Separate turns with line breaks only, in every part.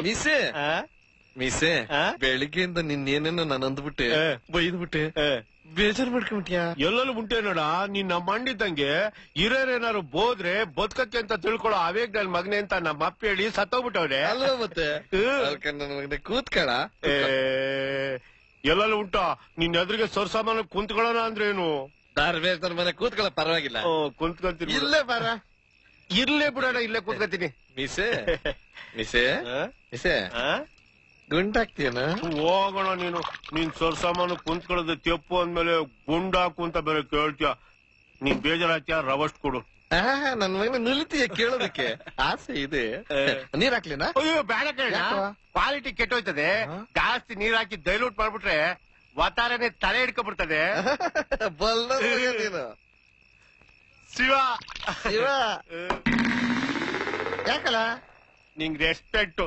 ಮೀಸೆ ಮೀಸೆ ಬೆಳಿಗ್ಗೆಯಿಂದ ನಿನ್ನೇನೇನೋ ನಾನು ಅಂದ್ಬಿಟ್ಟೆ ಬೈದ್ಬಿಟ್ಟೆ ಬೇಜಾರ್ ಮಾಡ್ಕೊಂಬಿಟ್ಯಾ?
ಎಲ್ಲೆಲ್ಲೂ ಉಂಟೆ ನೋಡ ನಿನ್ನ ಮಂಡಿದ್ದಂಗೆ ಹಿರಿಯರೇನಾರು ಬೋದ್ರೆ ಬದುಕಕ್ಕೆ ಅಂತ ತಿಳ್ಕೊಳ್ಳೋ ಅವೇಗ್ ನನ್ ಮಗನೆ ಅಂತ ನಮ್ಮ ಅಪ್ಪ ಹೇಳಿ ಸತ್ತೋಗ್ಬಿಟ್ಟವ್ರೆ
ಅಲ್ವಾ ಮತ್ತೆ ನನ್ನ ಮಗನೆ ಕೂತ್ಕಳ
ಎಲ್ಲೆಲ್ಲೂ ಉಂಟಾ ನಿನ್ ಎದುರಿಗೆ ಸೊರ್ಸಾಮಾನ ಕುಂತ್ಕೊಳ್ಳೋಣ ಅಂದ್ರೇನು?
ದಾರ್ಬೇಸ್ತಾರ ಮನೆ ಕೂತ್ಕೊಳ್ಳ ಪರವಾಗಿಲ್ಲ,
ಕುಂತ್ಕೊಂತೀನಿ.
ಇಲ್ಲೇ ಬಾರ,
ಇರ್ಲೇ ಬಿಡೋಣ, ಇಲ್ಲೇ ಕೂತ್ಕೊತೀನಿ.
ಮೀಸೆ ಮೀಸೆ ಮೀಸೆ ಗುಂಡಾಕ್ತೀಯನ?
ಹೋಗೋಣ ನೀನು. ನೀನ್ ಸೊರ್ಸಾಮಾನು ಕುಂತ್ಕೊಳ್ಳೋದು ತೆಪ್ಪು ಅಂದ್ಮೇಲೆ ಗುಂಡಾಕು ಅಂತ ಬೇರೆ ಕೇಳ್ತೀಯ. ನೀನ್ ಬೇಜಾರಾಗ್ತೀಯ, ರವಸ್ಟ್ ಕೊಡು.
ನನ್ ಮಗನ ನಿಲ್ತೀಯ ಕೇಳೋದಕ್ಕೆ ಆಸೆ ಇದೆ. ನೀರ್ ಹಾಕ್ಲಿನಾ?
ಅಯ್ಯೋ ಬೇಡ ಕೇಳ, ಕ್ವಾಲಿಟಿ ಕೆಟ್ಟೋಯ್ತದೆ. ಜಾಸ್ತಿ ನೀರ್ ಹಾಕಿ ಡೈಲ್ಯೂಟ್ ಮಾಡ್ಬಿಟ್ರೆ ವಾತಾರನೆ ತಲೆ ಹಿಡ್ಕೊಬಿಡ್ತದೆ.
ಬಲ್ಲ ನೀನು
ಶಿವ
ಶಿವ ಯಾಕಲ್ಲ
ನಿಂಗ್ ರೆಸ್ಪೆಕ್ಟ್.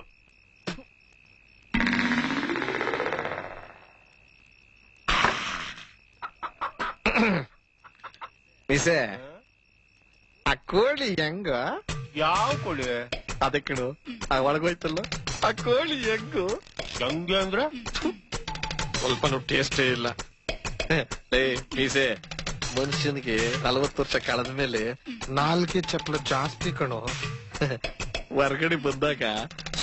ಮಿಸೆ ಆ ಕೋಳಿ ಹೆಂಗ?
ಯಾವ ಕೋಳಿ?
ಅದಕ್ಕಳು ಆ ಒಳಗೋಯ್ತಲ್ಲ ಆ ಕೋಳಿ ಹೆಂಗು?
ಹೆಂಗೆ ಅಂದ್ರ
ಸ್ವಲ್ಪನೂ ಟೇಸ್ಟೇ ಇಲ್ಲ. ಮೀಸೆ ಮನುಷ್ಯನಿಗೆ 40 ವರ್ಷ ಕಳೆದ ಮೇಲೆ ನಾಲ್ಕೆ ಚಪ್ಪಲ ಜಾಸ್ತಿ ಕಣೋ. ಹೊರ್ಗಡೆ ಬಂದಾಗ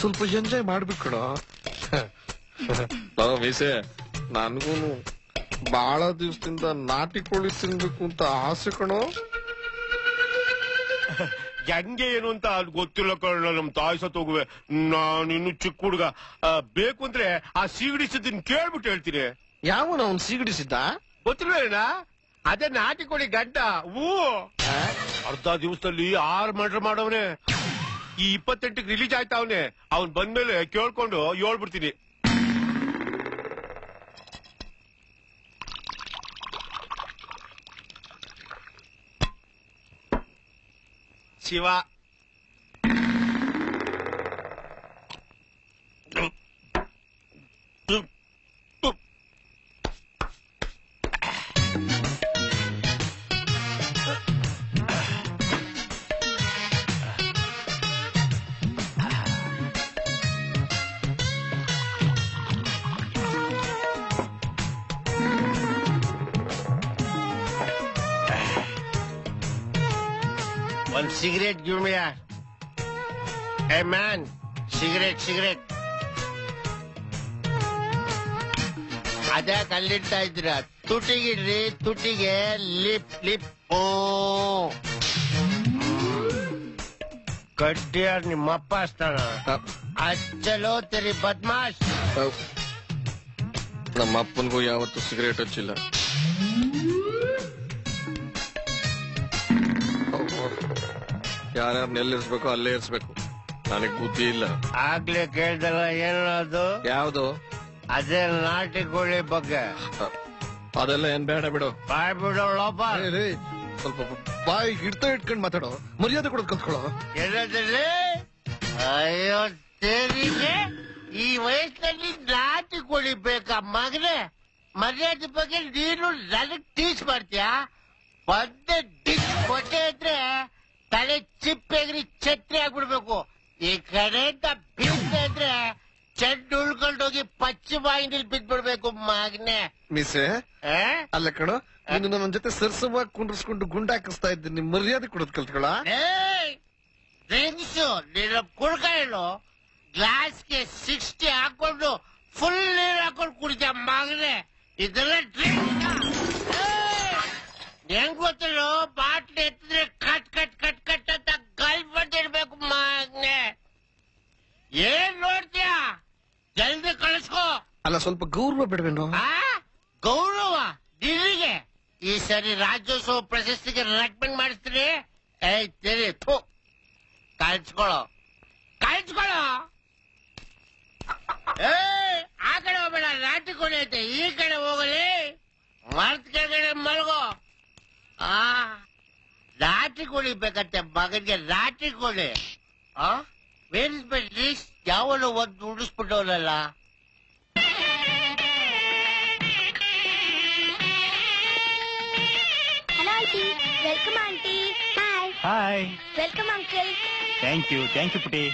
ಸ್ವಲ್ಪ ಎಂಜಾಯ್ ಮಾಡ್ಬೇಕು ಕಣೋ. ಮೀಸೆ ನನ್ಗೂನು ಬಹಳ ದಿವಸದಿಂದ ನಾಟಿ ಕೋಳಿ ತಿನ್ಬೇಕು ಅಂತ ಆಸೆ ಕಣೋ.
ಹೆಂಗೆ ಏನು ಅಂತ ಅದು ಗೊತ್ತಿಲ್ಲ ಕಣ. ನಮ್ ತಾಯಿ ಸತ್ ಹೋಗುವೆ, ನಾನಿನ್ನು ಚಿಕ್ಕ ಹುಡುಗ. ಬೇಕು ಅಂದ್ರೆ ಆ ಸೀಗಡಿಸಿದ್ದನ್ ಕೇಳ್ಬಿಟ್ಟು ಹೇಳ್ತೀನಿ.
ಯಾವನ ಅವ್ನು ಸೀಗಡಿಸಿದ್ದ?
ಗೊತ್ತಿಲ್ಲ, ಅದೇ ನಾಟಿ ಕೋಳಿ ಗಡ್ಡ. ಅರ್ಧ ದಿವಸದಲ್ಲಿ 6 ಮರ್ಡರ್ ಮಾಡವನೆ. ಈ 28ಕ್ಕೆ ರಿಲೀಸ್ ಆಯ್ತಾ ಅವನೇ. ಅವ್ನ್ ಬಂದ್ಮೇಲೆ ಕೇಳ್ಕೊಂಡು ಹೇಳ್ಬಿಡ್ತೀನಿ. Shiva One cigarette, give me a. Hey man, cigarette. ಅದ ಕಲ್ಲಿಡ್ತಾ ಇದ್ರ ತುಟಿಗಿಡ್ರಿ, ತುಟಿಗೆ ಲಿಪ್. ಓ ಕಡ್ಡಿಯಾರ್ ನಿಮ್ಮಪ್ಪ ಅಸ್ತಾನ. ಅಚ್ಚಲೋ ತೆರಿ ಬದ್ಮಾಶ್.
ನಮ್ಮ ಅಪ್ಪನ್ಗೂ ಯಾವತ್ತೂ ಸಿಗರೇಟ್ ಹಚ್ಚಿಲ್ಲ. ಯಾರ್ಯಾರು ಎಲ್ಲಿರ್ಸ್ಬೇಕು ಅಲ್ಲೇ ಇರ್ಸ್ಬೇಕು. ನನಗ್ ಬುದ್ಧಿ ಇಲ್ಲ.
ಆಗ್ಲೇ ಕೇಳ್ದಲ್ಲ ಏನದು?
ಯಾವ್ದು?
ಅದೇ ನಾಟಿ ಕೋಳಿ ಬಗ್ಗೆ.
ಅದೆಲ್ಲ ಏನ್ ಬೇಡ ಬಿಡು.
ಬಾಯ್ ಬಿಡೋಳಪ್ಪ.
ಸ್ವಲ್ಪ ಬಾಯಿ ಹಿಡ್ತಾ ಇಟ್ಕೊಂಡ್ ಮಾತಾಡೋ, ಮರ್ಯಾದೆ ಕೊಡೋದ್ ಕಲ್ತ್ಕೊಳ್ಳೋ.
ಎಲ್ಲದಲ್ಲಿ ಅಯ್ಯೋ ತೆರಿಗೆ, ಈ ವಯಸ್ಸಲ್ಲಿ ನಾಟಿ ಕೋಳಿ ಬೇಕಾ ಮಗನೇ? ಮರ್ಯಾದೆ ಬಗ್ಗೆ ನೀನು ನನಗ್ ಟೀಚ್ ಮಾಡ್ತೀಯಾ? ಒಂದೇ ಡಿಶ್ ಕೊಟ್ಟೆ ಇದ್ರೆ ತಲೆ ಚಿಪ್ಪೆಗ್ರಿ ಛತ್ರಿ ಆಗ್ಬಿಡ್ಬೇಕು. ಈ ಕಡೆಯಿಂದ ಬೀಳ್ತಾ ಇದ್ರೆ ಚೆಂಡು ಉಳ್ಕೊಂಡೋಗಿ ಪಶ್ಚಿಮ ಬಾಯಿನಲ್ಲಿ ಬಿದ್ಬಿಡ್ಬೇಕು ಮಗನೆ.
ಮಿಸ್ಸೆ ಅಲ್ಲ ಕಣೋ, ನೀನು ನನ್ನ ಜೊತೆ ಸರ್ಸವಾಗಿ ಕುಂಡ್ರಿಸ್ಕೊಂಡು ಗುಂಡಾಕಿಸ್ತಾ ಇದ್ದೀನಿ. ನಿಮ್ ಮರ್ಯಾದೆ ಕೊಡೋದ್ ಕಲ್ತ್ಕೊಳ.
ಡ್ರಿಂಕ್ಸು ನೀನು ಕುಡ್ಕೊಳ್ಳು, ಗ್ಲಾಸ್ಗೆ 60 ಹಾಕೊಂಡು ಫುಲ್ ನೀರು ಹಾಕೊಂಡು ಕುಡಿತ ಮಗನೆ. ಇದೆಲ್ಲ ಡ್ರಿಂಕ್ ಹೆಂಗ್ ಗೊತ್ತಿಲ್ಲ? ಬಾಟ್ಲಿ ಎತ್ತಿದ್ರೆ ಕಟ್ ಅಂತ ಗಲ್ ಬಂದಿರ್ಬೇಕು ಮಗನೆ. ಏನ್ ನೋಡ್ತೀಯ? ಜಲ್ದಿ ಕಳಿಸ್ಕೋ.
ಅಲ್ಲ ಸ್ವಲ್ಪ ಗೌರವ ಬಿಡ್ಬೇನು?
ಗೌರವ ನಿನಗೆ? ಈ ಸರಿ ರಾಜ್ಯೋತ್ಸವ ಪ್ರಶಸ್ತಿಗೆ ರೆಕಮೆಂಡ್ ಮಾಡಿಸ್ತೀನಿ. ತೆರಿ ಕಳ್ಸ್ಕೊಳೋ. ಆ ಕಡೆ ಹೋಗ್ಬೇಡ, ನಾಟಿ ಕೋಳಿ ಐತೆ. ಈ ಕಡೆ ಹೋಗಲಿ, ಮರ್ತ್ ಕೆಳಗಡೆ ಮಲ್ಗೋ. ನಾಟಿ ಕೋಳಿ ಬೇಕಂತೆ ಮಗನಿಗೆ. ನಾಟಿ ಕೋಳಿ ಬೇರಿಸ್ಬಿಟ್ರಿ ಯಾವಲ್ಲ ಒಂದು ಉಡಿಸ್ಬಿಟ್ಟವನಲ್ಲ.
Hello aunty. Welcome aunty. Hi.
Hi.
Welcome uncle.
Thank you ಪುಟಿ.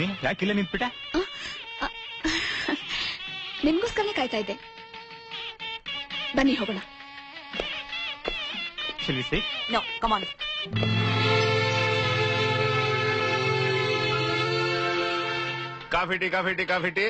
ಲಕ್ಷ್ಮಿ ಯಾಕಿಲ್ಲ ನಿಂತ್ಬಿಟ್ಟ?
ನಿಮ್ಗೋಸ್ಕರನೇ ಕಾಯ್ತಾ ಇದ್ದೆ. ಬನ್ನಿ ಹೋಗೋಣ.
No, come on.
Coffee tea